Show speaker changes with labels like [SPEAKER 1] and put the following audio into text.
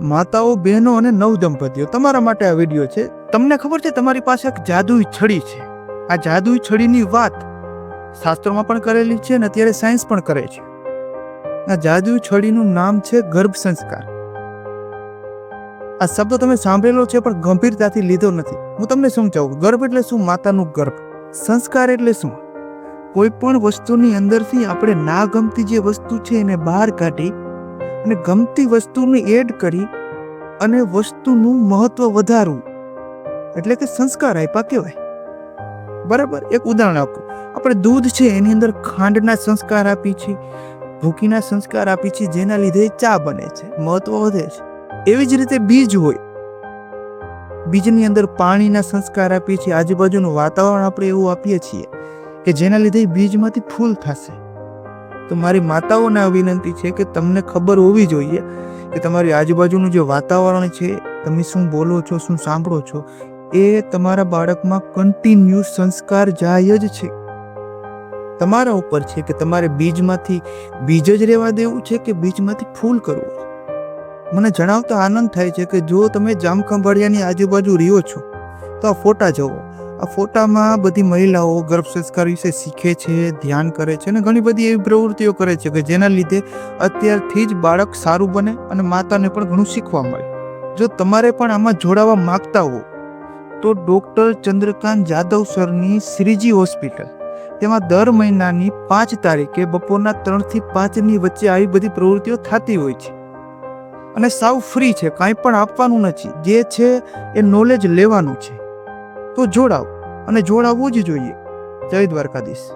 [SPEAKER 1] માતાઓ, બહેનો અને નવદંપતીઓ, તમારા માટે આ વિડીયો છે. તમને ખબર છે તમારી પાસે એક જાદુઈ છડી છે. આ જાદુઈ છડીની વાત શાસ્ત્રોમાં પણ કરેલી છે અને અત્યારે સાયન્સ પણ કરે છે. આ જાદુઈ છડીનું નામ છે ગર્ભ સંસ્કાર. આ શબ્દ તમે સાંભળેલો છે પણ ગંભીરતાથી લીધો નથી. હું તમને સમજાવું. ગર્ભ એટલે શું? માતાનું ગર્ભ. સંસ્કાર એટલે શું? કોઈ પણ વસ્તુની અંદરથી આપણે ના ગમતી જે વસ્તુ છે એને બહાર કાઢી અને ગમતી વસ્તુને એડ કરી અને વસ્તુનું મહત્વ વધારવું, એટલે કે સંસ્કાર આપ્યા કહેવાય. બરાબર. એક ઉદાહરણ આપું. આપણે દૂધ છે એની અંદર ખાંડના સંસ્કાર આપી છે, ભૂકીના સંસ્કાર આપી છે, જેના લીધે ચા બને છે, મહત્વ વધે છે. એવી જ રીતે બીજ હોય, બીજની અંદર પાણીના સંસ્કાર આપીએ છીએ, આજુબાજુનું વાતાવરણ આપણે એવું આપીએ છીએ કે જેના લીધે બીજમાંથી ફૂલ થશે. તો મારી માતાઓને આ વિનંતી છે કે તમને ખબર હોવી જોઈએ કે તમારી આજુબાજુનું જે વાતાવરણ છે, તમે શું બોલો છો, શું સાંભળો છો, એ તમારા બાળકમાં કન્ટિન્યુ સંસ્કાર જાય જ છે. તમારા ઉપર છે કે તમારે બીજમાંથી બીજ જ રહેવા દેવું છે કે બીજમાંથી ફૂલ કરવું છે. મને જણાવતા આનંદ થાય છે કે જો તમે જામખંભાળિયાની આજુબાજુ રહ્યો છો તો આ ફોટા જુઓ. આ ફોટામાં બધી મહિલાઓ ગર્ભ સંસ્કાર વિશે શીખે છે, ધ્યાન કરે છે અને ઘણી બધી એવી પ્રવૃત્તિઓ કરે છે કે જેના લીધે અત્યારથી જ બાળક સારું બને અને માતાને પણ ઘણું શીખવા મળે. જો તમારે પણ આમાં જોડાવા માંગતા હો તો ડૉક્ટર ચંદ્રકાંત જાદવ સરની શ્રીજી હોસ્પિટલ, તેમાં દર મહિનાની 5 તારીખે બપોરના 3 થી 5ની વચ્ચે આવી બધી પ્રવૃત્તિઓ થતી હોય છે અને સાવ ફ્રી છે. કાંઈ પણ આપવાનું નથી. જે છે એ નોલેજ લેવાનું છે. તો જોડાવ અને જોડાવવું જ જોઈએ. જય દ્વારકાધીશ.